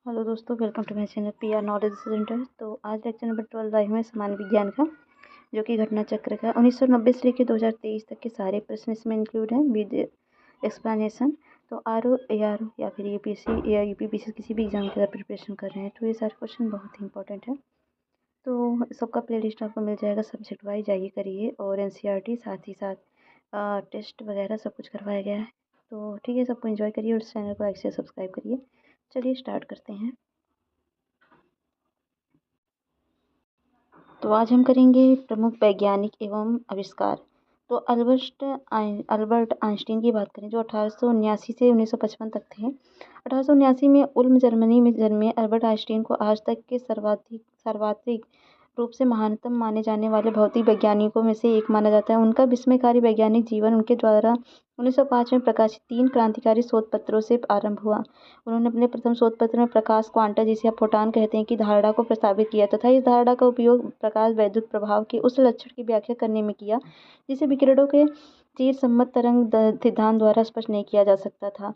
Hello दोस्तों, welcome to my channel PR knowledge centre. तो आज लेक्चर नंबर 12 लाइव में सामान्य विज्ञान का, जो कि घटना चक्र का 1990 से लेकर 2023 तक के सारे प्रश्न इसमें इंक्लूड हैं विद एक्सप्लेनेशन। तो आरओ एआरओ या फिर यूपीएससी या यूपीपीसी किसी भी एग्जाम के प्रिपरेशन कर रहे हैं तो ये सारे क्वेश्चन बहुत ही इंपॉर्टेंट है। तो सबका प्ले लिस्ट आपको मिल जाएगा, सब्जेक्ट वाइज जाइए करिए, और एनसीईआरटी साथ ही साथ टेस्ट वगैरह सब कुछ करवाया गया है। तो ठीक है, सबको एंजॉय करिए और इस चैनल को लाइक से सब्सक्राइब करिए। चलिए स्टार्ट करते हैं। तो आज हम करेंगे प्रमुख वैज्ञानिक एवं आविष्कार। तो अल्बर्ट आइंस्टीन की बात करें, जो 1879 से 1955 तक थे। 1879 में उल्म जर्मनी में जन्मे अल्बर्ट आइंस्टीन को आज तक के सर्वाधिक रूप से महानतम माने जाने वाले भौतिक वैज्ञानिकों में से एक माना जाता है। उनका विस्मयकारी वैज्ञानिक जीवन उनके द्वारा 1905 में प्रकाशित 3 क्रांतिकारी शोध पत्रों से आरंभ हुआ। उन्होंने अपने प्रथम शोध पत्र में प्रकाश क्वांटा, जिसे आप फोटॉन कहते हैं, की धारणा को प्रस्तावित किया तथा इस धारणा का उपयोग प्रकाश वैद्युत प्रभाव के उस लक्षण की व्याख्या करने में किया जिसे विकिरणों के चिर सम्मत तरंग सिद्धांत द्वारा स्पष्ट नहीं किया जा सकता था।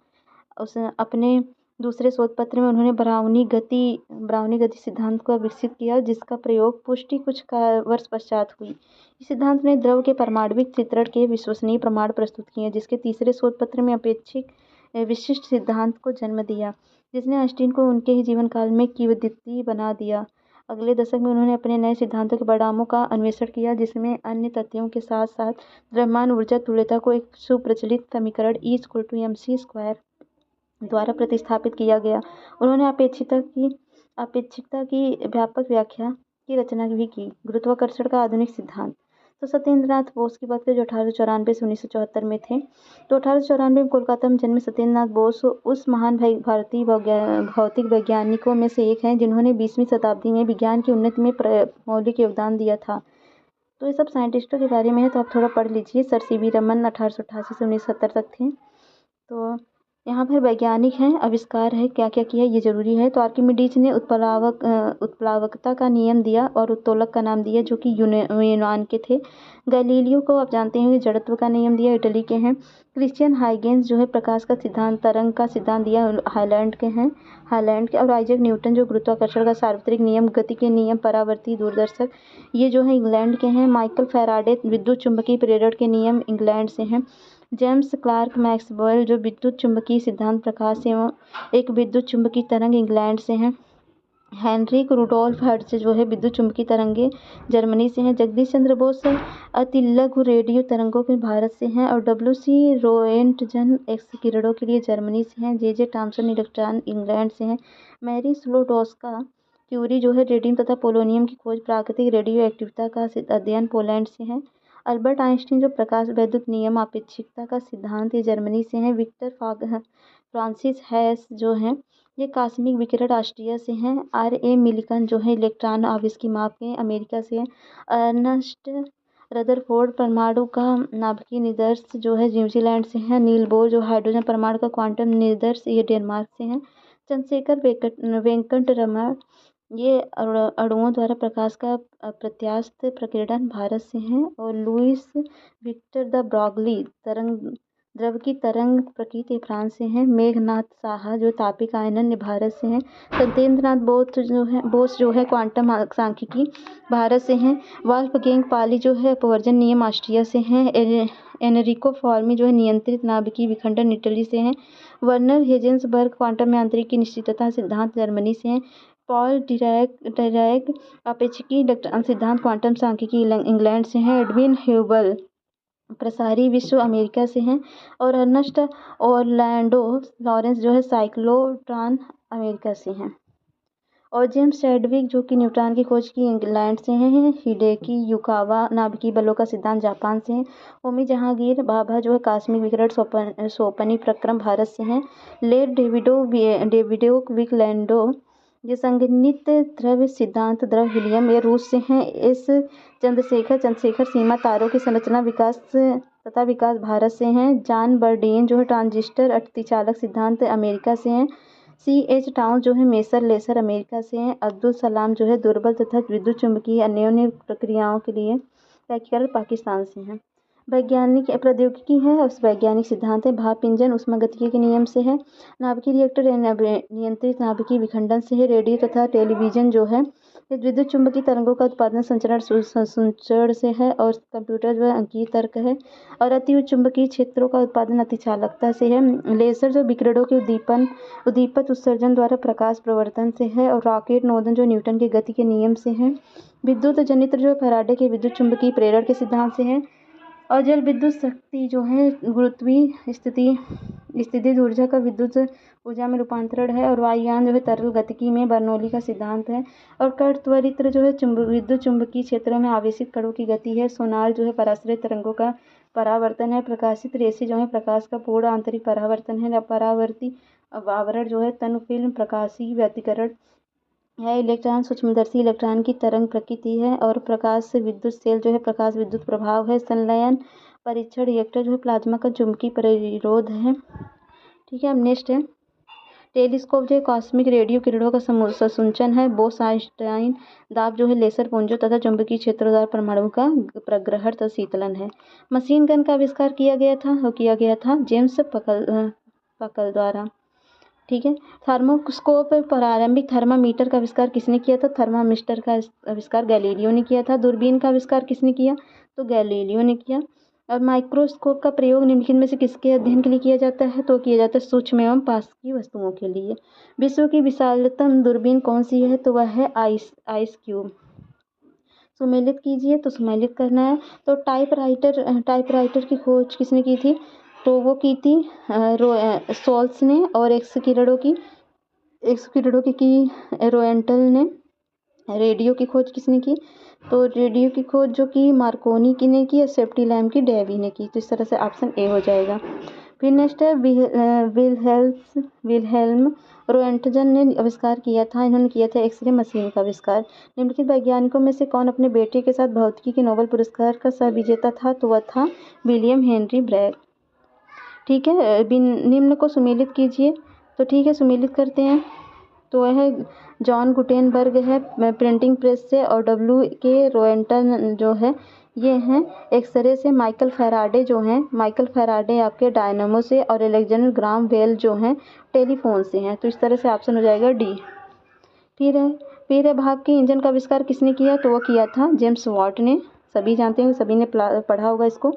अपने दूसरे शोध पत्र में उन्होंने ब्राउनी गति सिद्धांत को विकसित किया, जिसका प्रयोग पुष्टि कुछ वर्ष पश्चात हुई। इस सिद्धांत ने द्रव के परमाणविक चित्रण के विश्वसनीय प्रमाण प्रस्तुत किए, जिसके तीसरे शोध पत्र में अपेक्षिक विशिष्ट सिद्धांत को जन्म दिया, जिसने आइंस्टीन को उनके ही जीवन काल में किंवदंती बना दिया। अगले दशक में उन्होंने अपने नए सिद्धांतों के परिणामों का अन्वेषण किया, जिसमें अन्य तथ्यों के साथ साथ द्रव्यमान ऊर्जा तुल्यता को एक सुप्रचलित समीकरण E=mc² द्वारा प्रतिस्थापित किया गया। उन्होंने अपेक्षिकता की व्यापक व्याख्या की रचना भी की। गुरुत्वाकर्षण का आधुनिक सिद्धांत। तो सत्येंद्रनाथ बोस की बात करें, जो 1894 से 1974 में थे। तो 1894 में कोलकाता में जन्मे सत्येंद्रनाथ बोस उस महान भारतीय भौतिक वैज्ञानिकों में से एक हैं जिन्होंने 20वीं शताब्दी में विज्ञान की उन्नति में मौलिक योगदान दिया था। तो ये सब साइंटिस्टों के बारे में है, तो आप थोड़ा पढ़ लीजिए। सर सीवी रमन 1888 से 1970 तक थे। तो यहाँ पर वैज्ञानिक हैं, आविष्कार है, क्या क्या किया ये जरूरी है। तो आर्किमिडीज ने उत्प्लावकता का नियम दिया और उत्तोलक का नाम दिया, जो कि यूनान के थे। गैलीलियो को आप जानते हैं, जड़त्व का नियम दिया, इटली के हैं। क्रिश्चियन हाइगेंस जो है प्रकाश का सिद्धांत, तरंग का सिद्धांत दिया, हाईलैंड के। और आइजैक न्यूटन जो गुरुत्वाकर्षण का सार्वत्रिक नियम, गति के नियम, परावर्ती दूरदर्शक, ये जो है इंग्लैंड के हैं। माइकल फैराडे विद्युत चुंबकीय प्रेरण के नियम, इंग्लैंड से हैं। जेम्स क्लार्क मैक्सवेल जो विद्युत चुंबकीय सिद्धांत, प्रकाश एवं एक विद्युत चुंबकीय तरंग, इंग्लैंड से हैं। हेनरिक रुडोल्फ हर्ट्ज जो है विद्युत चुंबकीय तरंगे, जर्मनी से हैं। जगदीश चंद्र बोस अति लघु रेडियो तरंगों के भारत से हैं। और डब्ल्यू.सी. रोएंटजन एक्स किरणों के लिए जर्मनी से हैं। जे टॉमसन इलेक्ट्रॉन, इंग्लैंड से हैं। मैरी स्लोडोस्का क्यूरी जो है रेडियम तथा पोलोनियम की खोज, प्राकृतिक रेडियो एक्टिविटी का अध्ययन, पोलैंड से हैं। अल्बर्ट आइंस्टीन जो प्रकाश वैद्युत नियम, अपेक्षिकता का सिद्धांत, ये जर्मनी से हैं। विक्टर फ्रांसिस हैस जो हैं ये कॉस्मिक विकिरण, ऑस्ट्रिया से हैं। R.A. मिलिकन जो है इलेक्ट्रॉन आवेश माप के, अमेरिका से हैं। अर्नस्ट रदरफोर्ड परमाणु का नाभिकीय निर्देश जो है न्यूजीलैंड से हैं। नील बोर जो हाइड्रोजन परमाणु का क्वांटम निर्देश, ये डेनमार्क से हैं। चंद्रशेखर वेंकटरमण ये अणुओं द्वारा प्रकाश का अप्रत्यास्थ प्रकीर्णन, भारत से हैं। और लुईस विक्टर द ब्रॉगली द्रव की तरंग प्रकृति, फ्रांस से हैं। मेघनाथ साहा जो तापिक आयनन, भारत से हैं। सत्येंद्रनाथ बोस जो है क्वांटम सांख्यिकी, भारत से हैं। वाल्फगैंग पाली जो है अपवर्जन नियम, ऑस्ट्रिया से हैं। एनरिको फॉर्मी जो है नियंत्रित नाभिकीय विखंडन, इटली से हैं। वर्नर हेजेंसबर्ग क्वांटम यांत्रिकी निश्चितता सिद्धांत, जर्मनी से हैं। पॉल डिरैक अपेक्षिकी इलेक्ट्रॉन सिद्धांत, क्वांटम सांख्यिकी, इंग्लैंड से हैं। एडविन ह्यूबल प्रसारी विश्व, अमेरिका से हैं। और अर्नस्ट ऑरलैंडो लॉरेंस जो है साइक्लोट्रॉन, अमेरिका से हैं। और जेम्स चैडविक जो कि न्यूट्रॉन की खोज की, इंग्लैंड से हैं। हिडेकी युकावा नाभिकीय बलों का सिद्धांत, जापान से हैं। होमी जहांगीर भाभा जो है कॉस्मिक विकिरण सोपनी प्रक्रम, भारत से हैं। लेड डेविडो विकलैंडो ये संगणित द्रव्य सिद्धांत, द्रव हीलियम, ये रूस से हैं। एस चंद्रशेखर सीमा तारों की संरचना तथा विकास, भारत से हैं। जॉन बर्डीन जो है ट्रांजिस्टर अतिचालक सिद्धांत, अमेरिका से हैं। C.H. टाउन जो है मेसर लेसर, अमेरिका से हैं। अब्दुल सलाम जो है दुर्बल तथा विद्युत चुंबकीय अन्योन्य प्रक्रियाओं के लिए व्याख्याकार, पाकिस्तान से हैं। वैज्ञानिक प्रौद्योगिकी है, उस वैज्ञानिक सिद्धांत है। भाप इंजन ऊष्मागतिकी के नियम से है। नाभिकीय रिएक्टर नियंत्रित नाभिकीय विखंडन से है। रेडियो तथा टेलीविजन जो है ये विद्युत चुम्बकीय तरंगों का उत्पादन संचरण संचरण से है। और कंप्यूटर जो है अंकीय तर्क है। और अति उच्च चुंबकीय क्षेत्रों का उत्पादन अतिचालकता से है। लेजर जो विकिरणों के उद्दीपित उत्सर्जन द्वारा प्रकाश प्रवर्तन से है। और रॉकेट नोदन जो न्यूटन के गति के नियम से है। विद्युत जनित्र जो फैराडे के विद्युत चुम्बकीय प्रेरण के सिद्धांत से है। और जल विद्युत शक्ति जो है गुरुत्वीय स्थितिज ऊर्जा का विद्युत ऊर्जा में रूपांतरण है। और वायुयान जो है तरल गतिकी में बर्नौली का सिद्धांत है। और कण त्वरित्र जो है विद्युत चुम्बकीय क्षेत्रों में आवेशित कणों की गति है। सोनार जो है पराश्रय तरंगों का परावर्तन है। प्रकाशित रेशे जो है प्रकाश का पूर्ण आंतरिक परावर्तन है। परावर्ती आवरण जो है तनु फिल्म प्रकाशीय व्यतिकरण है। इलेक्ट्रॉन सूक्ष्मदर्शी इलेक्ट्रॉन की तरंग प्रकृति है। और प्रकाश से विद्युत सेल जो है प्रकाश विद्युत प्रभाव है। संलयन परीक्षण रिएक्टर जो है प्लाज्मा का चुंबकीय प्रतिरोध है। ठीक है, अब नेक्स्ट है टेलीस्कोप जो है कॉस्मिक रेडियो किरणों का संसूचन है। बोस आइंस्टाइन दाब जो है लेसर पुंजों तथा चुंबकीय क्षेत्रों द्वारा परमाणु का प्रग्रहण तथा शीतलन है। मशीन गन का आविष्कार किया गया था जेम्स पकल द्वारा। ठीक है, थर्मोस्कोप प्रारंभिक थर्मामीटर का आविष्कार किसने किया था? थर्मामीटर का आविष्कार गैलीलियो ने किया था। दूरबीन का आविष्कार किसने किया? तो गैलीलियो ने किया। और माइक्रोस्कोप का प्रयोग निम्नलिखित में से किसके अध्ययन के लिए किया जाता है? तो किया जाता है सूक्ष्म एवं पास की वस्तुओं के लिए। विश्व की विशालतम दूरबीन कौन सी है? तो वह है आइस क्यूब। सुमेलित कीजिए, तो सुमेलित करना है। तो टाइपराइटर की खोज किसने की थी? तो वो की थी सोल्स ने। और एक्स किरणों की रोएंटल ने। रेडियो की खोज किसने की? तो रेडियो की खोज जो कि मार्कोनी की ने की, सेफ्टी लैम्प की डेवी ने की। तो इस तरह से ऑप्शन ए हो जाएगा। फिर नेक्स्ट है विलहेल्म रोएंटजन ने आविष्कार किया था। इन्होंने किया था एक्सरे मशीन का आविष्कार। निम्नलिखित वैज्ञानिकों में से कौन अपने बेटे के साथ भौतिकी के नोबेल पुरस्कार का सह विजेता था? तो वह था विलियम हेनरी ब्रैग। ठीक है, निम्न को सुमेलित कीजिए। तो ठीक है, सुमेलित करते हैं। तो वह जॉन गुटेनबर्ग है प्रिंटिंग प्रेस से। और डब्ल्यू के रोएंटन जो है ये हैं एक्सरे से। माइकल फैराडे आपके डायनामो से। और अलेक्जेंडर ग्राहम बेल जो हैं टेलीफोन से हैं। तो इस तरह से ऑप्शन हो जाएगा डी। फिर है भाप के इंजन का आविष्कार किसने किया? तो वो किया था जेम्स वाट ने। सभी जानते हैं, सभी ने पढ़ा होगा इसको।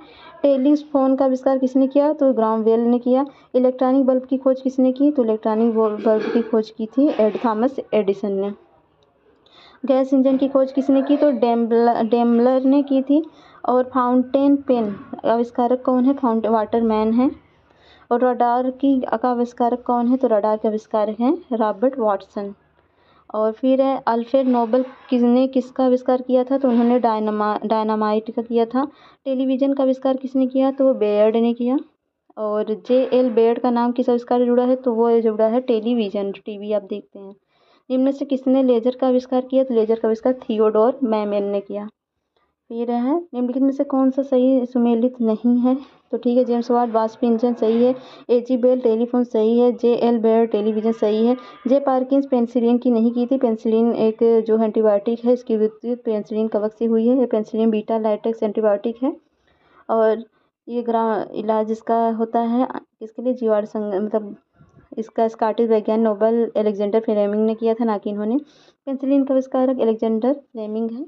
टेलीफोन का आविष्कार किसने किया? तो ग्राहम बेल ने किया। इलेक्ट्रॉनिक बल्ब की खोज किसने की? तो इलेक्ट्रॉनिक बल्ब की खोज की थी थॉमस एडिसन ने। गैस इंजन की खोज किसने की? तो डेमलर ने की थी। और फाउंटेन पेन आविष्कारक कौन है? वाटरमैन है। और रडार का आविष्कारक कौन है? तो रडार के आविष्कारक हैं रॉबर्ट वाटसन। और फिर है अल्फ्रेड नोबेल किसका आविष्कार किया था? तो उन्होंने डायनामाइट का किया था। टेलीविज़न का आविष्कार किसने किया? तो वो बेयर्ड ने किया। और J.L. बेयर्ड का नाम किस आविष्कार से जुड़ा है? तो वो जुड़ा है टेलीविज़न, टीवी आप देखते हैं। निम्न से किसने लेजर का आविष्कार किया? तो लेजर का आविष्कार थियोडोर मैमन ने किया। फिर है निम्नलिखित में से कौन सा सही सुमेलित नहीं है? तो ठीक है, जेम्स वाट वाष्प इंजन सही है। A.G. बेल टेलीफोन सही है। J.L. बेयर्ड टेलीविज़न सही है। जे पार्किंस पेनिसिलिन की नहीं की थी। पेनिसिलिन एक जो एंटीबायोटिक है, इसकी उत्पत्ति पेनिसिलिन कवक से हुई है। ये पेनिसिलिन बीटा लैटेक्स एंटीबायोटिक है। और ये इलाज इसका होता है इसके लिए जीवाणु मतलब इसका स्कॉटिश वैज्ञानिक नोबेल अलेक्जेंडर फ्लेमिंग ने किया था, ना कि इन्होंने। पेनिसिलिन का आविष्कारक अलेक्जेंडर फ्लेमिंग है।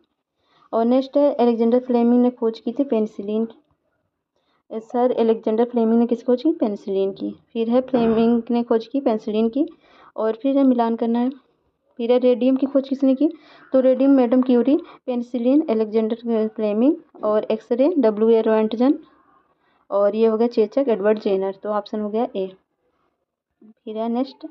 और नेक्स्ट है अलेक्जेंडर फ्लेमिंग ने खोज की थी पेनिसिलिन की। सर अलेक्जेंडर फ्लेमिंग ने किस खोज की? पेनिसिलिन की। फिर है फ्लेमिंग ने खोज की पेनिसिलिन की। और फिर है मिलान करना है। फिर है रेडियम की खोज किसने की? तो radium madam Curie, penicillin Alexander Fleming. और एक्सरे W.A. रोएंटजन। और ये हो गया चेचक एडवर्ड जेनर। तो ऑप्शन हो गया ए। फिर है नेक्स्ट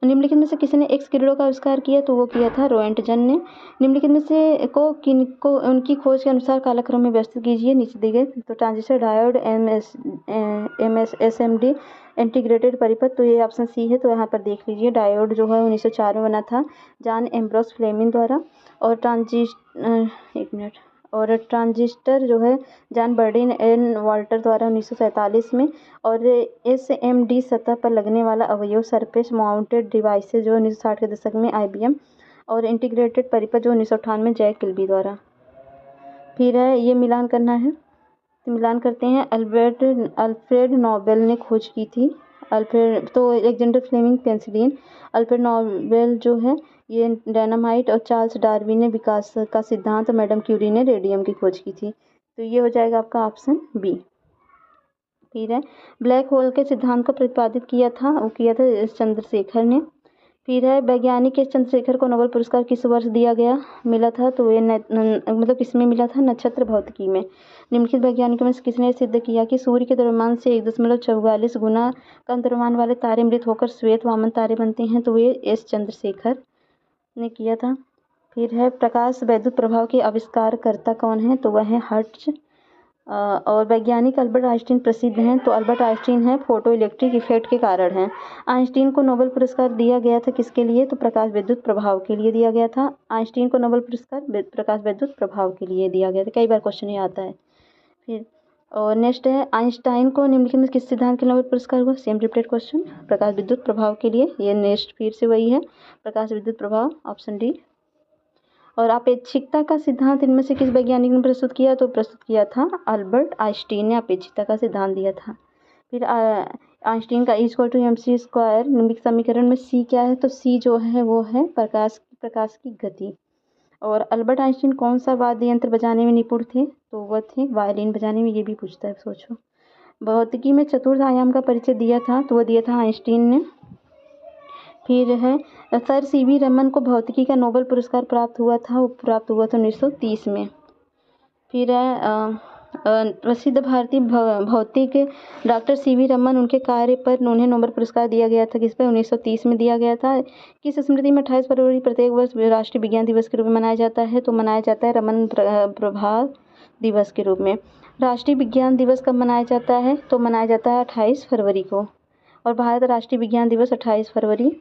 निम्नलिखित में से किसने एक्स किरणों का आविष्कार किया? तो वो किया था रोएंटजन ने। निम्नलिखित में से किनको उनकी खोज के अनुसार कालक्रम में व्यवस्थित कीजिए, नीचे दिए गए। तो ट्रांजिस्टर डायोड SMD इंटीग्रेटेड परिपथ। तो ये ऑप्शन सी है। तो यहाँ पर देख लीजिए, डायोड जो है 1904 में बना था जॉन एम्ब्रोस फ्लेमिंग द्वारा। और ट्रांजिस्टर जो है जॉन बर्डिन एंड वाल्टर द्वारा 1947 में। और SMD सतह पर लगने वाला अवयव सरफेस माउंटेड डिवाइसेज जो 1960 के दशक में IBM। और इंटीग्रेटेड परिपथ जो 1998 में जैक किल्बी द्वारा। फिर है ये मिलान करना है। तो मिलान करते हैं। अल्फ्रेड नोबेल ने खोज की थी। Alexander Fleming penicillin, Alfred Nobel जो है ये डायनामाइट, और चार्ल्स डार्विन ने विकास का सिद्धांत, मैडम क्यूरी ने रेडियम की खोज की थी। तो ये हो जाएगा आपका ऑप्शन बी। फिर है ब्लैक होल के सिद्धांत को प्रतिपादित किया था, वो किया था चंद्रशेखर ने। फिर है वैज्ञानिक एस चंद्रशेखर को नोबेल पुरस्कार किस वर्ष मिला था, तो ये मतलब किसमें मिला था, नक्षत्र भौतिकी में। निम्नलिखित वैज्ञानिकों में से किसने सिद्ध किया कि सूर्य के द्रव्यमान से 1.44 गुना कम द्रव्यमान वाले तारे मृत होकर श्वेत वामन तारे बनते हैं, तो ये एस चंद्रशेखर ने किया था। फिर है प्रकाश वैद्युत प्रभाव के आविष्कारकर्ता कौन है, तो वह है हर्ट्ज। और वैज्ञानिक अल्बर्ट आइंस्टीन प्रसिद्ध हैं, तो अल्बर्ट आइंस्टीन है फोटो इलेक्ट्रिक इफेक्ट के कारण हैं। आइंस्टीन को नोबेल पुरस्कार दिया गया था किसके लिए, तो प्रकाश विद्युत प्रभाव के लिए दिया गया था। आइंस्टीन को नोबेल पुरस्कार प्रकाश विद्युत प्रभाव के लिए दिया गया था। कई बार क्वेश्चन ये आता है। फिर और नेक्स्ट है आइंस्टाइन को निम्नलिखित में किस सिद्धांत के नोबेल पुरस्कार हुआ, सेम रिपीटेड क्वेश्चन, प्रकाश विद्युत प्रभाव के लिए। ये नेक्स्ट फिर से वही है, प्रकाश विद्युत प्रभाव, ऑप्शन डी। और अपेक्षिकता का सिद्धांत इनमें से किस वैज्ञानिक ने प्रस्तुत किया, तो प्रस्तुत किया था अल्बर्ट आइंस्टीन ने अपेक्षिकता का सिद्धांत दिया था। फिर आइंस्टीन का E=mc², निम्नलिखित समीकरण में C क्या है, तो C जो है वो है प्रकाश की गति। और अल्बर्ट आइंस्टीन कौन सा वाद्य यंत्र बजाने में निपुण थे, तो वह थे वायलिन बजाने में। ये भी पूछता है, सोचो। भौतिकी में चतुर्थ आयाम का परिचय दिया था, तो वह दिया था आइंस्टीन ने। फिर है सर सीवी रमन को भौतिकी का नोबेल पुरस्कार प्राप्त हुआ था, वो प्राप्त हुआ था 1930 में। फिर है प्रसिद्ध भारतीय भौतिक डॉक्टर सीवी रमन, उनके कार्य पर उन्हें नोबेल पुरस्कार दिया गया था, किस पर, 1930 में दिया गया था। किस स्मृति में 28 फरवरी प्रत्येक वर्ष राष्ट्रीय विज्ञान दिवस के रूप में मनाया जाता है, तो मनाया जाता है रमन प्रभाव दिवस के रूप में। राष्ट्रीय विज्ञान दिवस कब मनाया जाता है, तो मनाया जाता है 28 फरवरी को। और भारत राष्ट्रीय विज्ञान दिवस 28 फरवरी।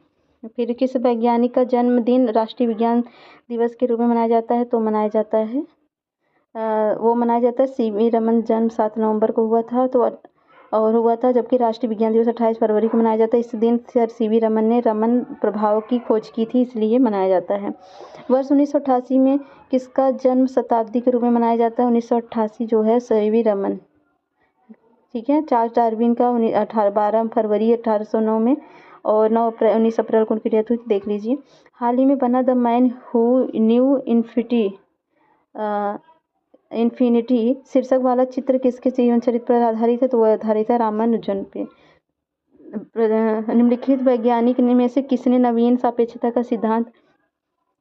फिर किस वैज्ञानिक का जन्मदिन राष्ट्रीय विज्ञान दिवस के रूप में मनाया जाता है, तो मनाया जाता है सीवी रमन जन्म 7 नवंबर को हुआ था, जबकि राष्ट्रीय विज्ञान दिवस 28 फरवरी को मनाया जाता है। इस दिन सर सीवी रमन ने रमन प्रभाव की खोज की थी, इसलिए मनाया जाता है। वर्ष 1988 में किसका जन्म शताब्दी के रूप में मनाया जाता है, 1988 जो है सीवी रमन, ठीक है। चार्ल्स डार्विन का 12 फरवरी 1809 में, और 19 अप्रैल को उनकी डेथ हुई, देख लीजिए। हाल ही में बना the man who knew infinity शीर्षक वाला चित्र किसके जीवन चरित्र पर आधारित है, तो वह आधारित है रामानुजन पे। निम्नलिखित वैज्ञानिक में से किसने नवीन सापेक्षता का सिद्धांत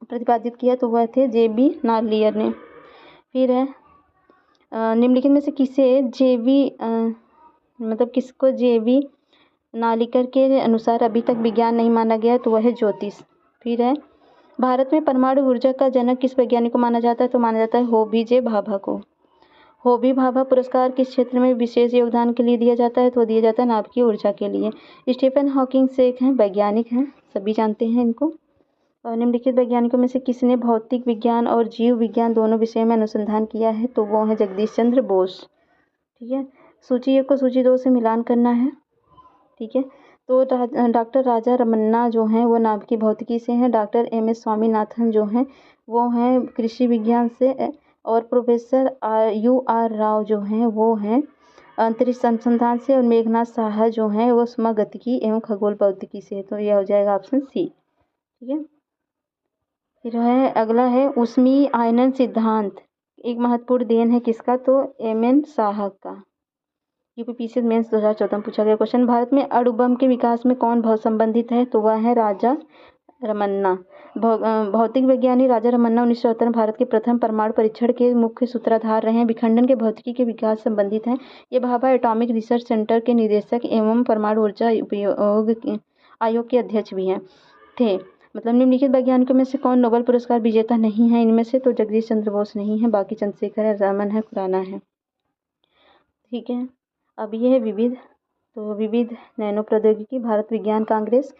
प्रतिपादित किया, तो वह थे जेबी नार्लियर ने। फिर है निम्नलिखित में से किसको जेबी नालिकर के अनुसार अभी तक विज्ञान नहीं माना गया, तो वह है ज्योतिष। फिर है भारत में परमाणु ऊर्जा का जनक किस वैज्ञानिक को माना जाता है, तो माना जाता है होमी जे भाभा को। होमी भाभा पुरस्कार किस क्षेत्र में विशेष योगदान के लिए दिया जाता है, तो दिया जाता है नाभिकीय ऊर्जा के लिए। स्टीफन हॉकिंग से एक हैं, वैज्ञानिक हैं, सभी जानते हैं इनको। और निम्नलिखित वैज्ञानिकों में से किसने भौतिक विज्ञान और जीव विज्ञान दोनों विषयों में अनुसंधान किया है, तो वो है जगदीश चंद्र बोस, ठीक है। सूची 1 को सूची 2 से मिलान करना है, ठीक है। तो डॉक्टर राजा रमन्ना जो हैं वो नाभिकीय भौतिकी से हैं। डॉक्टर MS स्वामीनाथन जो हैं वो हैं कृषि विज्ञान से। और प्रोफेसर UR राव जो हैं वो हैं अंतरिक्ष अनुसंधान से। और मेघनाथ साहा जो हैं वो समगतिकी एवं खगोल भौतिकी से है, तो यह हो जाएगा ऑप्शन C, ठीक है। फिर है अगला है ऊष्मीय आयनन सिद्धांत, एक महत्वपूर्ण देन है किसका, तो MN साहा का। UPSC मेंस 2014 में पूछा गया क्वेश्चन। भारत में अणु बम के विकास में कौन बहुत संबंधित है, तो वह है राजा रमन्ना। भौतिक वैज्ञानिक राजा रमन्ना 1974 में भारत के प्रथम परमाणु परीक्षण के मुख्य सूत्रधार रहे हैं। विखंडन के भौतिकी के विकास से संबंधित हैं। ये भाभा एटॉमिक रिसर्च सेंटर के निदेशक एवं परमाणु ऊर्जा उपयोग आयोग के अध्यक्ष भी थे। मतलब निम्नलिखित वैज्ञानिकों में से कौन नोबेल पुरस्कार विजेता नहीं है इनमें से, तो जगदीश चंद्र बोस नहीं है, बाकी चंद्रशेखर है, रमन है, खुराना है, ठीक है। अब ये है विविध, तो विविध नैनो प्रौद्योगिकी भारत विज्ञान कांग्रेस।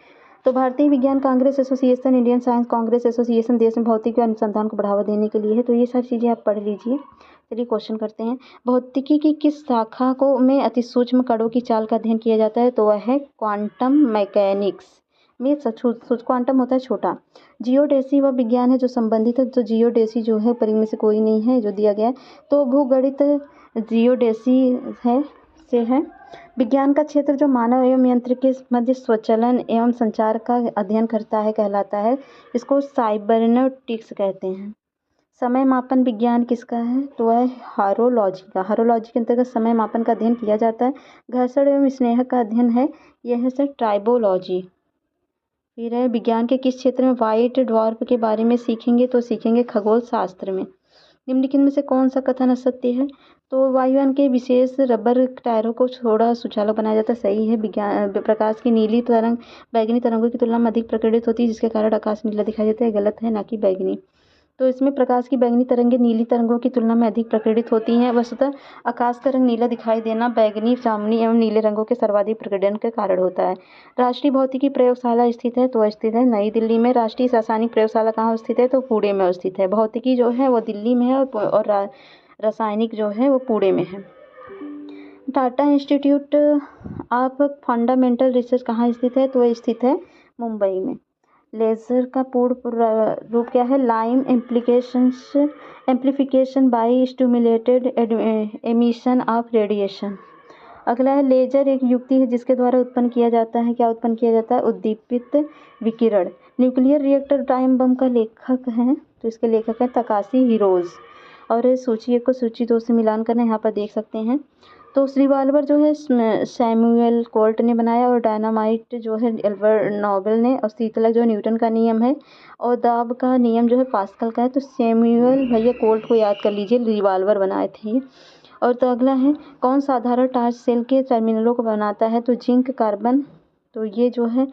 तो भारतीय विज्ञान Congress association, Indian science Congress association देश में भौतिकी अनुसंधान को बढ़ावा देने के लिए है। तो ये सारी चीज़ें आप पढ़ लीजिए। चलिए क्वेश्चन करते हैं। भौतिकी की किस शाखा को में अति सूक्ष्म कणों की चाल का अध्ययन किया जाता है, तो वह है क्वांटम मैकेनिक्स में। क्वांटम होता है छोटा। जियोडेसी वह विज्ञान है जो संबंधित है, तो जियोडेसी जो है ऊपर में से कोई नहीं है जो दिया गया है। तो भूगणित जियोडेसी है से है। विज्ञान का क्षेत्र जो मानव एवं यंत्र के मध्य स्वचालन एवं संचार का अध्ययन करता है कहलाता है। इसको साइबरनेटिक्स कहते हैं। समय मापन विज्ञान किसका है? तो वह हारोलॉजी का। हारोलॉजी के अंतर्गत समय मापन का अध्ययन किया जाता है। घर्षण एवं स्नेहक का अध्ययन है, यह है सर ट्राइबोलॉजी। फिर है विज्ञान के किस क्षेत्र में व्हाइट ड्वार्फ के बारे में सीखेंगे? तो सीखेंगे खगोल शास्त्र में। निम्नलिखित में से कौन सा कथन असत्य है? तो वायुयान के विशेष रबर टायरों को थोड़ा सुचालक बनाया जाता है, सही है। विज्ञान प्रकाश की नीली तरंग बैंगनी तरंगों की तुलना में अधिक प्रकटित होती है, जिसके कारण आकाश नीला दिखाई देता है, गलत है, ना कि बैंगनी। तो इसमें प्रकाश की बैंगनी तरंगें नीली तरंगों की तुलना में अधिक प्रकटित होती हैं। वस्तुतः आकाश का रंग नीला दिखाई देना बैंगनी, जामुनी एवं नीले रंगों के सर्वाधिक प्रकटन के कारण होता है। राष्ट्रीय भौतिकी प्रयोगशाला स्थित है, तो स्थित है नई दिल्ली में। राष्ट्रीय रासायनिक प्रयोगशाला कहाँ स्थित है? तो पुणे में स्थित है। भौतिकी जो है वो दिल्ली में है और रासायनिक जो है वो पुणे में है। Tata institute of fundamental research कहाँ स्थित है? तो वह स्थित है मुंबई में। लेज़र का पूर्ण रूप क्या है? Lime amplification by stimulated emission of radiation. अगला है लेजर एक युक्ति है जिसके द्वारा उत्पन्न किया जाता है, क्या उत्पन्न किया जाता है? उद्दीपित विकिरण। न्यूक्लियर रिएक्टर टाइम बम का लेखक है, तो इसके लेखक है तकाशी हिरोज। और सूची 1 को सूची 2 से मिलान करना यहाँ पर देख सकते हैं। तो रिवॉल्वर जो है सैमुअल कोल्ट ने बनाया, और डायनामाइट जो है एल्बर्ट नोबेल ने, और शीतलक जो न्यूटन का नियम है, और दाब का नियम जो है पास्कल का है। तो सैमुअल भैया कोल्ट को याद कर लीजिए, रिवॉल्वर बनाए थे। और तो अगला है कौन साधारण टार्च सेल के टर्मिनलों को बनाता है? तो जिंक कार्बन। तो ये जो है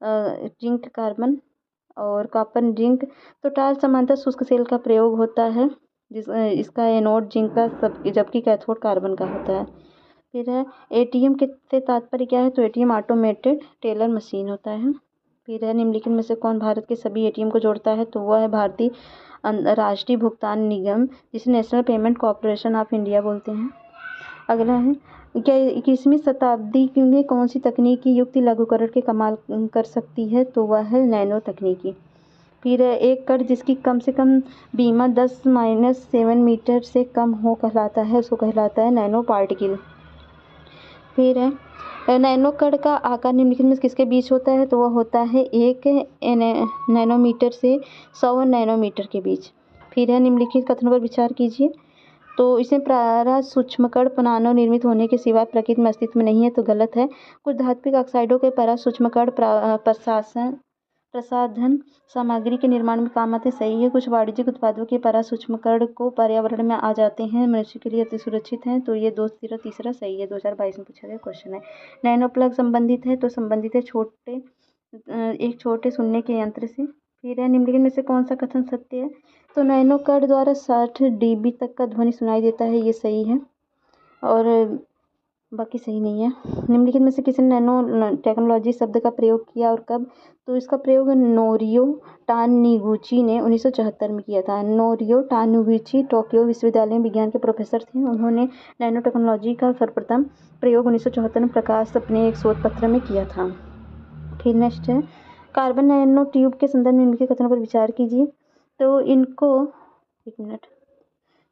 जिंक कार्बन और कॉपर जिंक। तो टार्च समांतर शुष्क सेल का प्रयोग होता है, इसका एनोड जिंक का जबकि कैथोड कार्बन का होता है। फिर है एटीएम के से तात्पर्य क्या है? तो एटीएम ऑटोमेटेड टेलर मशीन होता है। फिर है निम्नलिखित में से कौन भारत के सभी एटीएम को जोड़ता है? तो वह है भारतीय राष्ट्रीय भुगतान निगम, जिसे national payment corporation of India बोलते हैं। अगला है क्या 21वीं शताब्दी में कौन सी तकनीकी युक्ति लघुकरण के कमाल कर सकती है? तो वह है नैनो तकनीकी। फिर है एक कण जिसकी कम से कम बीमा 10-7 मीटर से कम हो कहलाता है, उसको कहलाता है नैनो पार्टिकल। फिर है नैनो कण का आकार निम्नलिखित में किसके बीच होता है? तो वह होता है 1 नैनोमीटर से 100 नैनोमीटर के बीच। फिर है निम्नलिखित कथनों पर विचार कीजिए। तो इसमें प्रारः सूक्ष्मकण नानो निर्मित होने के सिवाय प्रकृति में अस्तित्व में नहीं है, तो गलत है। कुछ धात्विक ऑक्साइडों के परा सूक्ष्मकण प्रसाधन सामग्री के निर्माण में काम आते, सही है। कुछ वाणिज्यिक उत्पादों के परा सूक्ष्मकण को पर्यावरण में आ जाते हैं, मनुष्य के लिए अति सुरक्षित हैं, तो ये तीसरा सही है। 2022 में पूछा गया क्वेश्चन है। नैनो प्लग संबंधित है, तो संबंधित है एक छोटे सुनने के यंत्र से। फिर है निम्नलिखित में से कौन सा कथन सत्य है? तो नैनो कण द्वारा 60 dB तक का ध्वनि सुनाई देता है, ये सही है, और बाकी सही नहीं है। निम्नलिखित में से किसने नैनो टेक्नोलॉजी शब्द का प्रयोग किया और कब? तो इसका प्रयोग नोरियो टानिगुची ने 1974 में किया था। नोरियो टानिगुची टोक्यो विश्वविद्यालय में विज्ञान के प्रोफेसर थे। उन्होंने नैनो टेक्नोलॉजी का सर्वप्रथम प्रयोग 1974 में प्रकाश अपने एक शोध पत्र में किया था। फिर नेक्स्ट है कार्बन नैनो ट्यूब के संदर्भ में निम्नलिखित कथनों पर विचार कीजिए। तो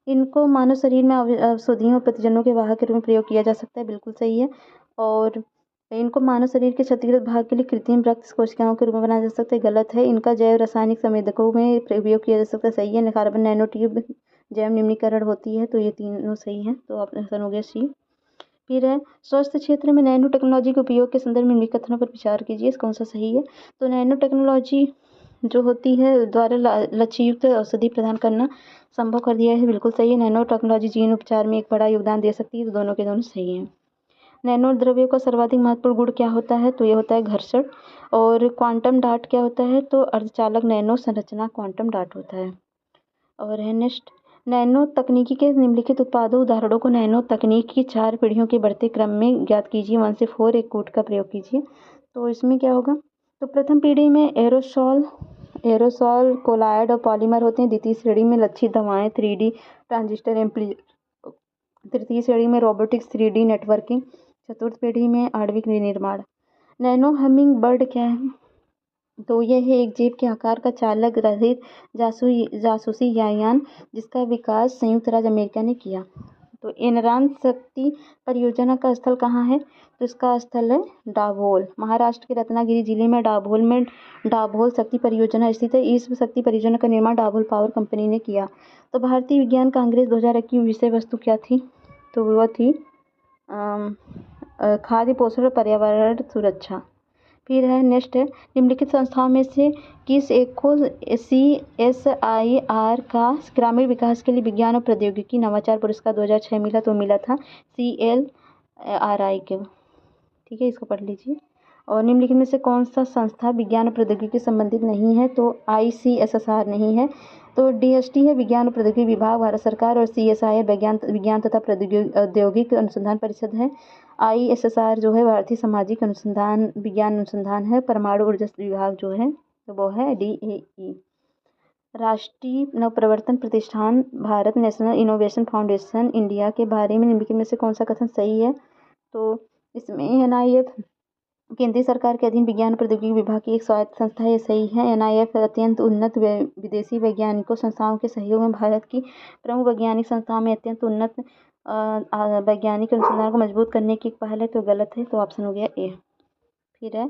इनको मानव शरीर में औषधियों और प्रतिजनों के वाहक के रूप में प्रयोग किया जा सकता है, बिल्कुल सही है। और इनको मानव शरीर के क्षतिग्रस्त भाग के लिए कृत्रिम रक्त कोशिकाओं के रूप में बनाया जा सकता है, गलत है। इनका जैव रासायनिक संवेदकों में प्रयोग किया जा सकता है, सही है। कार्बन नैनो ट्यूब जैव निम्नीकरण होती है, तो ये तीनों सही है, तो ऑप्शन हो गया सी। फिर है स्वास्थ्य क्षेत्र में नैनो टेक्नोलॉजी के उपयोग के संदर्भ में निम्नलिखित कथनों पर विचार कीजिए, कौन सा सही है? तो नैनो टेक्नोलॉजी जो होती है द्वारा लक्ष्ययुक्त औषधि प्रदान करना संभव कर दिया है, बिल्कुल सही है। नैनो टेक्नोलॉजी जीन उपचार में एक बड़ा योगदान दे सकती है, तो दोनों के दोनों सही हैं। नैनो द्रव्यों का सर्वाधिक महत्वपूर्ण गुण क्या होता है? तो ये होता है घर्षण। और क्वांटम डॉट क्या होता है? तो अर्धचालक नैनो संरचना क्वांटम डॉट होता है। और है नेक्स्ट नैनो तकनीकी के निम्नलिखित उत्पादों उदाहरणों को नैनो तकनीक की 4 पीढ़ियों के बढ़ते क्रम में ज्ञात कीजिए। 1 से 4 एक कोट का प्रयोग कीजिए। तो इसमें क्या होगा? तो प्रथम पीढ़ी में एरोसॉल कोलायड और पॉलीमर होते हैं। द्वितीय श्रेणी में लक्षित दवाएं 3D ट्रांजिस्टर एम्पलीफायर। तृतीय श्रेणी में रोबोटिक्स 3D नेटवर्किंग। चतुर्थ पीढ़ी में आणविक विनिर्माण। नैनो हमिंग बर्ड क्या है? तो यह है एक जेब के आकार का चालक रहित जासूसी यान जिसका विकास संयुक्त राज्य अमेरिका ने किया। तो एनरान शक्ति परियोजना का स्थल कहाँ है? तो इसका स्थल है डाभोल, महाराष्ट्र के रत्नागिरी जिले में डाभोल में डाभोल शक्ति परियोजना स्थित है। इस शक्ति परियोजना का निर्माण डाभोल पावर कंपनी ने किया। तो भारतीय विज्ञान कांग्रेस 2021 की विषय वस्तु क्या थी? तो वह थी खाद्य पोषण और पर्यावरण सुरक्षा। फिर है नेक्स्ट है, निम्नलिखित संस्थाओं में से किस एक को CSIR का ग्रामीण विकास के लिए विज्ञान और प्रौद्योगिकी नवाचार पुरस्कार 2006 मिला? तो मिला था CLRI को। ठीक है, इसको पढ़ लीजिए। और निम्नलिखित में से कौन सा संस्था विज्ञान और प्रौद्योगिकी से संबंधित नहीं है? तो ICSSR नहीं है। तो DST है विज्ञान और प्रौद्योगिकी विभाग भारत सरकार, और CSIR विज्ञान तथा प्रौद्योगिकी औद्योगिक अनुसंधान परिषद है। ISSR जो है भारतीय सामाजिक अनुसंधान विज्ञान अनुसंधान है। परमाणु ऊर्जा विभाग जो है तो वो है DAE। राष्ट्रीय नवप्रवर्तन प्रतिष्ठान Bharat national innovation foundation India के बारे में निम्नलिखित में से कौन सा कथन सही है? तो इसमें NIF केंद्रीय सरकार के अधीन विज्ञान प्रौद्योगिकी विभाग की एक स्वायत्त संस्था है, सही है। NIF अत्यंत उन्नत विदेशी वैज्ञानिकों संस्थाओं के सहयोग में भारत की प्रमुख वैज्ञानिक संस्थाओं में अत्यंत उन्नत वैज्ञानिक अनुसंधान को मजबूत करने की एक पहल है, तो गलत है, तो ऑप्शन हो गया ए। फिर है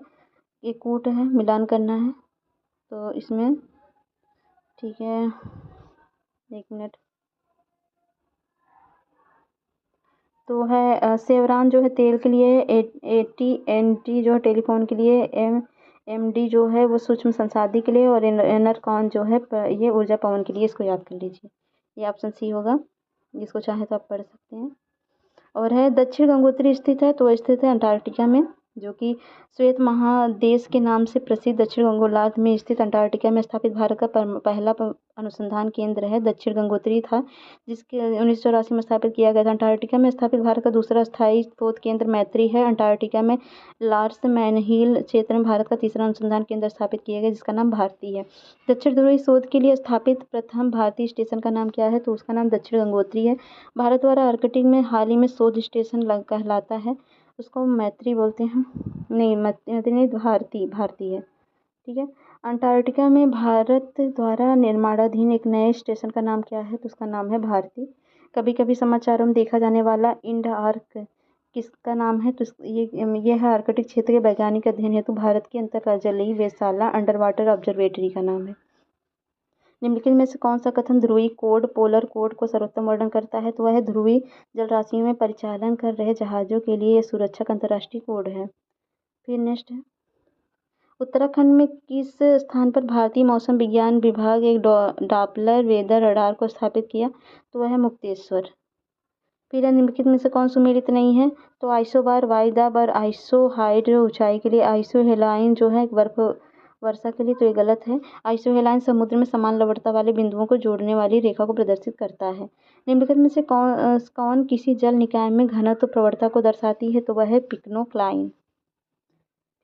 एक कूट है, मिलान करना है, तो इसमें ठीक है 1 मिनट। तो है सेवरान जो है तेल के लिए, AT&T जो है टेलीफोन के लिए, MD जो है वो सूक्ष्म संसाधि के लिए, और एनरकॉन जो है ये ऊर्जा पवन के लिए। इसको याद कर लीजिए, ये ऑप्शन सी होगा। जिसको चाहे तो आप पढ़ सकते हैं। और है दक्षिण गंगोत्री स्थित है, तो स्थित है अंटार्कटिका में, जो कि श्वेत महादेश के नाम से प्रसिद्ध दक्षिण गोलार्ध में स्थित अंटार्कटिका में स्थापित भारत का पहला अनुसंधान केंद्र है। दक्षिण गंगोत्री था, जिसके 1984 में स्थापित किया गया था। अंटार्कटिका में स्थापित भारत का दूसरा स्थायी शोध केंद्र मैत्री है। अंटार्कटिका में लार्स मैनहिल क्षेत्र में भारत का तीसरा अनुसंधान केंद्र स्थापित किया गया, जिसका नाम भारती है। दक्षिण ध्रुवीय शोध के लिए स्थापित प्रथम भारतीय स्टेशन का नाम क्या है? तो उसका नाम दक्षिण गंगोत्री है। भारत द्वारा आर्कटिक में हाल ही में शोध स्टेशन कहलाता है, उसको मैत्री बोलते हैं। नहीं, मैत्री नहीं, भारती है। ठीक है। अंटार्कटिका में भारत द्वारा निर्माणाधीन एक नए स्टेशन का नाम क्या है? तो उसका नाम है भारती। कभी कभी समाचारों में देखा जाने वाला इंड आर्क किसका नाम है? तो ये है आर्कटिक क्षेत्र के वैज्ञानिक अध्ययन हेतु भारत की अंतर्जलीय वेधशाला अंडर वाटर ऑब्जर्वेटरी का नाम है। निम्नलिखित में से कौन सा कथन ध्रुवीय कोड पोलर कोड को सर्वोत्तम वर्णन करता है? तो वह ध्रुवीय जलराशियों में परिचालन कर रहे जहाजों के लिए यह सुरक्षक अंतर्राष्ट्रीय कोड है। फिर नेक्स्ट है, उत्तराखंड में किस स्थान पर भारतीय मौसम विज्ञान विभाग एक डॉपलर वेदर रडार को स्थापित किया? तो वह है मुक्तेश्वर। फिर निम्नलिखित में से कौन सुमेलित नहीं है? तो आइसोबार वायुदाब और आइसोहाइड ऊंचाई के लिए, आइसोहेलाइन जो है बर्फ वर्षा के लिए, तो ये गलत है। आइसोहेलाइन समुद्र में समान लवणता वाले बिंदुओं को जोड़ने वाली रेखा को प्रदर्शित करता है। निम्नलिखित में से कौन किसी जल निकाय में घनत्व प्रवणता को दर्शाती है? तो वह है पिक्नोक्लाइन।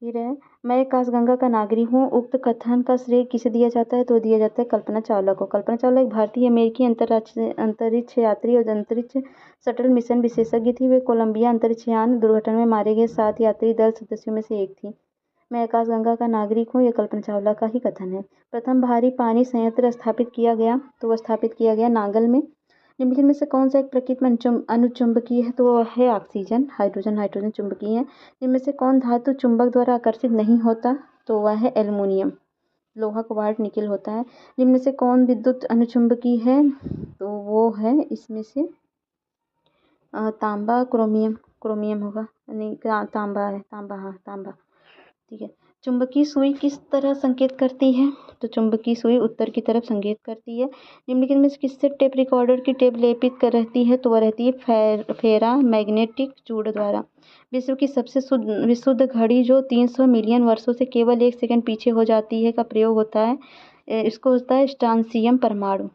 फिर है, मैं आकाशगंगा का नागरिक हूँ, उक्त कथन का श्रेय किसे दिया जाता है? तो दिया जाता है कल्पना चावला को। कल्पना चावला एक भारतीय अमेरिकी अंतरिक्ष यात्री और अंतरिक्ष शटल मिशन विशेषज्ञ थी। वे कोलंबिया अंतरिक्षयान दुर्घटना में मारे गए 7 यात्री दल सदस्यों में से एक थी। मैं आकाशगंगा का नागरिक हूँ, यह कल्पना चावला का ही कथन है। प्रथम भारी पानी संयंत्र स्थापित किया गया, तो वह स्थापित किया गया नागल में। निम्नलिखित में से कौन सा एक प्रकृति में अनुचुंबकीय है? तो वह है ऑक्सीजन। हाइड्रोजन चुंबकीय है। इनमें से कौन धातु चुंबक द्वारा आकर्षित नहीं होता? तो वह है एल्युमिनियम। लोहा कोबाल्ट निकेल होता है। निम्न से कौन विद्युत अनुचुंबकीय है? तो वो है इसमें से तांबा, क्रोमियम होगा, नहीं तांबा है, तांबा। ठीक है। चुंबकीय सुई किस तरह संकेत करती है? तो चुंबकीय सुई उत्तर की तरफ संकेत करती है। निम्नलिखित में से किससे टेप रिकॉर्डर की टेप लेपित कर रहती है? तो वह रहती है फेरा मैग्नेटिक चूड़ द्वारा। विश्व की सबसे विशुद्ध घड़ी जो 300 मिलियन वर्षों से केवल 1 सेकंड पीछे हो जाती है का प्रयोग होता है, इसको होता है स्ट्रांसियम परमाणु।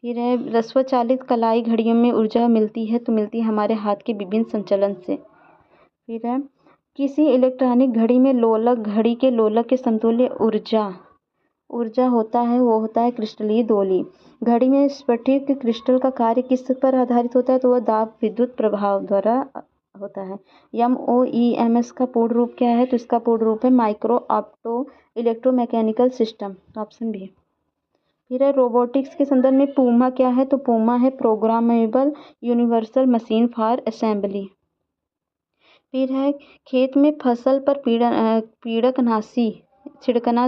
फिर है, स्वचालित कलाई घड़ियों में ऊर्जा मिलती है, तो मिलती है हमारे हाथ के विभिन्न संचलन से। फिर है, किसी इलेक्ट्रॉनिक घड़ी में लोलक घड़ी के लोलक के समतुल्य ऊर्जा होता है, वो होता है क्रिस्टलीय दोली। घड़ी में स्फटिक क्रिस्टल का कार्य किस पर आधारित होता है? तो वह दाब विद्युत प्रभाव द्वारा होता है। MOEMS का पूर्ण रूप क्या है? तो इसका पूर्ण रूप है micro opto electromechanical system, option B. फिर है रोबोटिक्स के संदर्भ में पूमा क्या है, तो पूमा है programmable universal machine for assembly. फिर है खेत में फसल पर पीड़कनाशी छिड़कना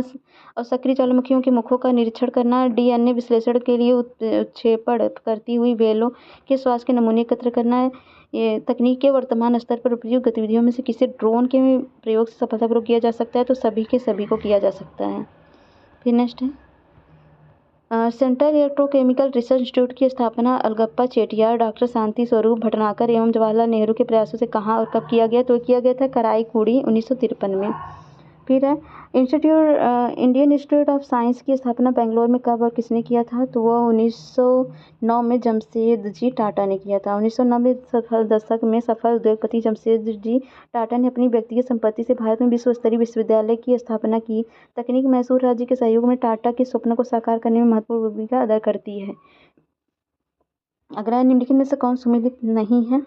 और सक्रिय ज्वालामुखियों के मुखों का निरीक्षण करना, डीएनए विश्लेषण के लिए उत्क्षेपण करती हुई बेलों के श्वास के नमूने एकत्र करना। ये तकनीक के वर्तमान स्तर पर उपयुक्त गतिविधियों में से किसी ड्रोन के प्रयोग से सफलतापूर्वक किया जा सकता है, तो सभी के सभी को किया जा सकता है। फिर नेक्स्ट है सेंट्रल इलेक्ट्रोकेमिकल रिसर्च इंस्टीट्यूट की स्थापना अलगप्पा चेटियार, डॉक्टर शांति स्वरूप भटनागर एवं जवाहरलाल नेहरू के प्रयासों से कहाँ और कब किया गया, तो किया गया था कराईकुड़ी 1953 में। फिर है इंडियन इंस्टीट्यूट ऑफ साइंस की स्थापना बेंगलोर में कब और किसने किया था, तो वह 1909 में जमशेदजी टाटा ने किया था। 1990 दशक में सफल उद्योगपति जमशेदजी टाटा ने अपनी व्यक्तिगत संपत्ति से भारत में विश्व स्तरीय विश्वविद्यालय की स्थापना की। तकनीक मैसूर राज्य के सहयोग में टाटा के स्वप्न को साकार करने में महत्वपूर्ण भूमिका अदा करती है। अगला निम्नलिखित में से कौन सम्मिलित नहीं है,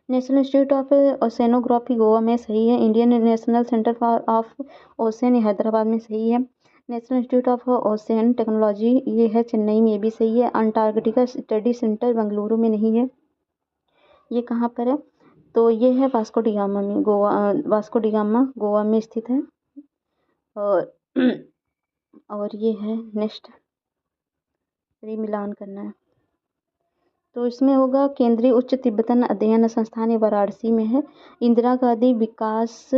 नेशनल इंस्टीट्यूट ऑफ ओशेनोग्राफी गोवा में सही है। Indian national centre for of ocean Hyderabad में सही है। National institute of ocean technology ये है चेन्नई में, ये भी सही है। अंटार्कटिका स्टडी सेंटर बेंगलुरु में नहीं है, ये कहाँ पर है, तो ये है वास्को डी गामा में, वास्को डी गामा गोवा में स्थित है। और ये है नेक्स्ट मिलान करना है, तो इसमें होगा केंद्रीय उच्च तिब्बतन अध्ययन संस्थान, ये वाराणसी में है। इंदिरा गांधी विकास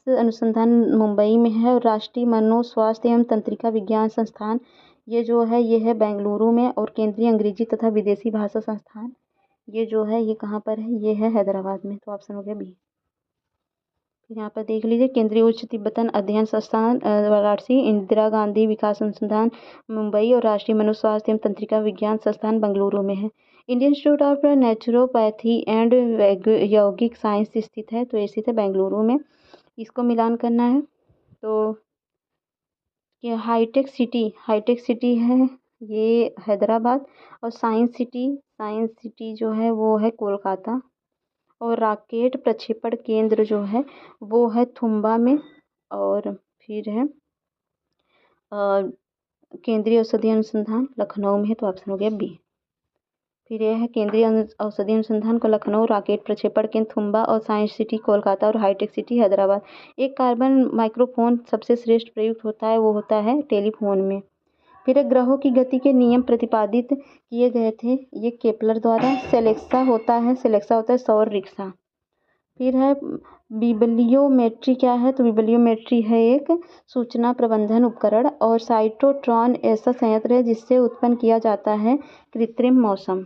अनुसंधान मुंबई में है। और राष्ट्रीय मनो स्वास्थ्य एवं तंत्रिका विज्ञान संस्थान ये जो है ये है बेंगलुरु में। और केंद्रीय अंग्रेजी तथा विदेशी भाषा संस्थान ये जो है ये कहाँ पर है, ये है हैदराबाद में, तो ऑप्शन हो गया बी। फिर यहाँ पर देख लीजिए केंद्रीय उच्च तिब्बतन अध्ययन संस्थान वाराणसी, इंदिरा गांधी विकास अनुसंधान मुंबई और राष्ट्रीय मनु स्वास्थ्य एवं तंत्रिका विज्ञान संस्थान बेंगलुरु में है। Indian institute of naturopathy and यौगिक साइंस स्थित है, तो ये स्थित है बेंगलुरु में। इसको मिलान करना है, तो ये हाईटेक सिटी है ये हैदराबाद। और साइंस सिटी जो है वो है कोलकाता। और रॉकेट प्रक्षेपण केंद्र जो है वो है थुम्बा में। और फिर है केंद्रीय औषधि अनुसंधान लखनऊ में है, तो ऑप्शन हो गया बी। फिर यह है केंद्रीय औषधि अनुसंधान को लखनऊ, रॉकेट प्रक्षेपण केंद्र थुम्बा और साइंस सिटी कोलकाता और हाईटेक सिटी हैदराबाद। एक कार्बन माइक्रोफोन सबसे श्रेष्ठ प्रयुक्त होता है, वो होता है टेलीफोन में। फिर ग्रहों की गति के नियम प्रतिपादित किए गए थे, ये केपलर द्वारा। सेलेक्सा होता है सौर रिक्शा। फिर है बिब्लियोमेट्री क्या है, तो बिब्लियोमेट्री है एक सूचना प्रबंधन उपकरण। और साइटोट्रॉन ऐसा संयंत्र है जिससे उत्पन्न किया जाता है कृत्रिम मौसम।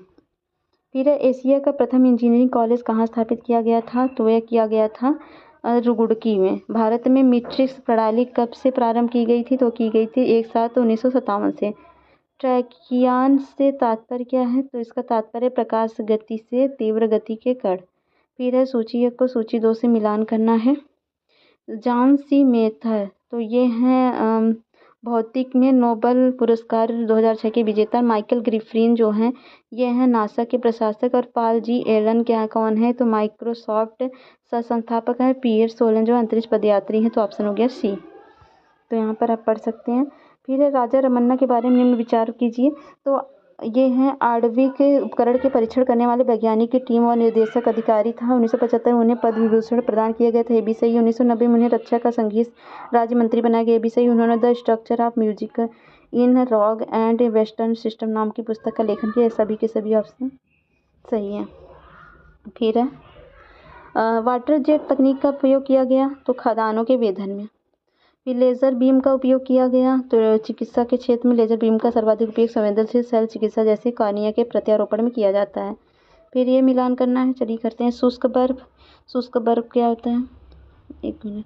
फिर एशिया का प्रथम इंजीनियरिंग कॉलेज कहाँ स्थापित किया गया था, तो यह किया गया था रुड़की में। भारत में मीट्रिक प्रणाली कब से प्रारंभ की गई थी, तो की गई थी 1/7/1957 से। ट्रैकियान से तात्पर्य क्या है, तो इसका तात्पर्य प्रकाश गति से तीव्र गति के कण। फिर है सूची 1 को सूची 2 से मिलान करना है। जॉन सी मेथर, तो ये हैं भौतिक में नोबेल पुरस्कार 2006 के विजेता। माइकल ग्रिफिन जो हैं ये हैं नासा के प्रशासक। और पॉल जी एलन क्या कौन है, तो माइक्रोसॉफ्ट सह संस्थापक है। पीएच सोलन जो अंतरिक्ष पदयात्री हैं, तो ऑप्शन हो गया सी, तो यहाँ पर आप पढ़ सकते हैं। फिर है राजा रमन्ना के बारे में निम्न विचार कीजिए, तो ये हैं आणविक उपकरण के परीक्षण करने वाले वैज्ञानिक की टीम और निर्देशक अधिकारी था। 1975 में उन्हें पद्म विभूषण प्रदान किया गया था, ये भी सही। 1990 में उन्हें रक्षा का संघीय राज्य मंत्री बनाया गया, ये भी सही। उन्होंने the structure of music in rock and western system नाम की पुस्तक का लेखन किया, सभी के सभी ऑप्शन सही हैं। फिर है वाटर जेट तकनीक का प्रयोग किया गया, तो खदानों के वेधन में। फिर लेज़र बीम का उपयोग किया गया, तो चिकित्सा के क्षेत्र में लेज़र बीम का सर्वाधिक उपयोग संवेदनशील सेल चिकित्सा जैसे कॉर्निया के प्रत्यारोपण में किया जाता है। फिर ये मिलान करना है, चलिए करते हैं। शुष्क बर्फ क्या होता है, एक मिनट।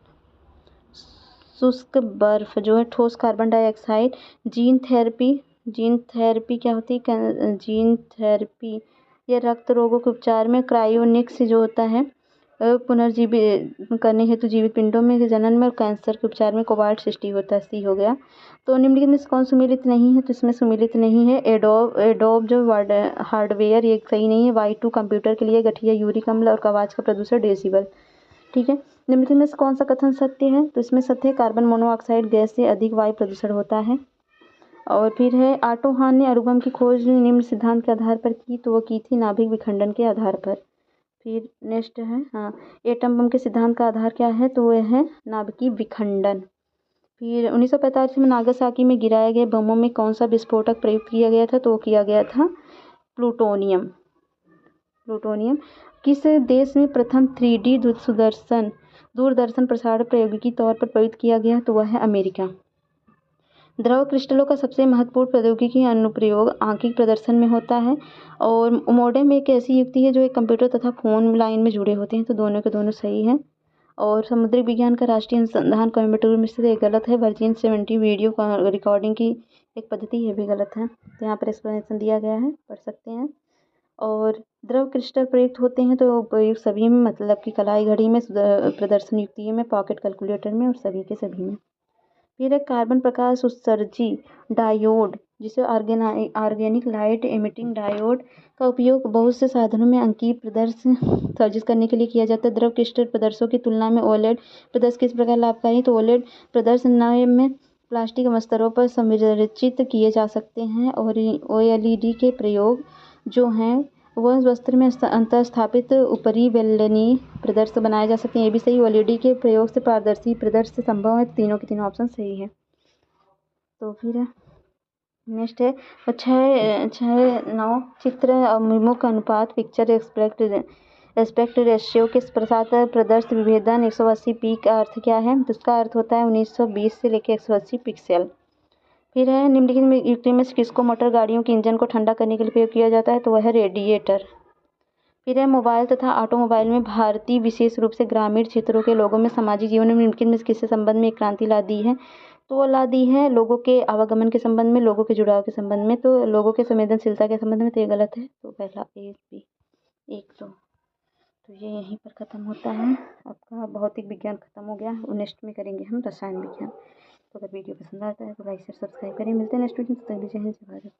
शुष्क बर्फ जो है ठोस कार्बन डाइऑक्साइड। जीन थेरेपी क्या होती है, जीन थेरेपी ये रक्त रोगों के उपचार में। क्रायोनिक्स जो होता है पुनर्जीवित करने हेतु जीवित पिंडों में जनन में। और कैंसर के उपचार में। कोबाल्ट 60 होता है, सी हो गया। तो निम्नलिखित में से कौन सम्मिलित नहीं है, तो इसमें सम्मिलित नहीं है एडोब जो हार्डवेयर, ये सही नहीं है। Y2 कंप्यूटर के लिए गठिया यूरिक अम्ल और कवच का प्रदूषण डेसिबल। ठीक है। निम्नलिखित में से कौन सा कथन सत्य है? तो इसमें सत्य है कार्बन मोनोऑक्साइड गैस से अधिक वायु प्रदूषण होता है। और फिर है ऑटो हान ने अणुबम की खोज निम्न सिद्धांत के आधार पर की, तो वो की थी नाभिक विखंडन के आधार पर। फिर नेक्स्ट है एटम बम के सिद्धांत का आधार क्या है? तो वह है नाभिकीय विखंडन। फिर 1945 में नागासाकी में गिराए गए बमों में कौन सा विस्फोटक प्रयुक्त किया गया था? तो वो किया गया था प्लूटोनियम। किस देश में प्रथम 3D दूरदर्शन प्रसारण प्रौद्योगिकी तौर पर प्रयुक्त किया गया? तो वह है अमेरिका। द्रव क्रिस्टलों का सबसे महत्वपूर्ण प्रौद्योगिकी अनुप्रयोग आंखिक प्रदर्शन में होता है। और मोडेम एक ऐसी युक्ति है जो एक कंप्यूटर तथा फोन लाइन में जुड़े होते हैं, तो दोनों के दोनों सही हैं। और समुद्री विज्ञान का राष्ट्रीय अनुसंधान कोयम्बटूर में स्थित, एक गलत है। वर्जिन 70 वीडियो रिकॉर्डिंग की एक पद्धति, ये भी गलत है। तो यहाँ पर एक्सप्लेनेशन दिया गया है, पढ़ सकते हैं। और द्रव क्रिस्टल प्रयुक्त होते हैं तो प्रयुक्त सभी में, मतलब कि कलाई घड़ी में, प्रदर्शन युक्तियों में, पॉकेट कैलकुलेटर में और सभी के सभी में। फिर एक कार्बन प्रकाश उत्सर्जी डायोड, जिसे ऑर्गेनिक लाइट एमिटिंग डायोड का उपयोग बहुत से साधनों में अंकीय प्रदर्श सर्जित करने के लिए किया जाता है। द्रव क्रिस्टल प्रदर्शों की तुलना में ओलेड प्रदर्श किस प्रकार लाभकारी? तो ओलेड प्रदर्श नए में प्लास्टिक स्तरों पर संरचित किए जा सकते हैं। और OLED के प्रयोग जो हैं वह वस्त्र में अंतःस्थापित ऊपरी बेलनी प्रदर्श बनाए जा सकते हैं, ये भी सही। OLED के प्रयोग से पारदर्शी प्रदर्श संभव है, तीनों के तीनों ऑप्शन सही है। तो फिर नेक्स्ट है 6:9 चित्र अभिमुख अनुपात पिक्चर एस्पेक्ट रेशियो के साथ प्रदर्श विभेदन 180 पी का अर्थ क्या है? तो इसका अर्थ होता है 1920 से लेकर 180 पिक्सल। फिर है निम्नलिखित युक्ति में से किसको मोटर गाड़ियों के इंजन को ठंडा करने के लिए प्रयोग किया जाता है? तो वह है रेडिएटर। फिर है मोबाइल तथा ऑटोमोबाइल में भारतीय विशेष रूप से ग्रामीण क्षेत्रों के लोगों में सामाजिक जीवन में निम्नलिखित में किससे संबंध में एक क्रांति ला दी है? तो वो ला दी है लोगों के आवागमन के संबंध में, लोगों के जुड़ाव के संबंध में, तो लोगों के संवेदनशीलता के संबंध में, तो ये गलत है। तो पहला ए बी 1 2। तो ये यहीं पर ख़त्म होता है। आपका भौतिक विज्ञान ख़त्म हो गया। नेक्स्ट में करेंगे हम रसायन विज्ञान। तो अगर वीडियो पसंद आता है तो लाइक शेयर सब्सक्राइब करें। मिलते हैं नेक्स्ट वीडियो में। तब तक के लिए जय हिंद, जय भारत।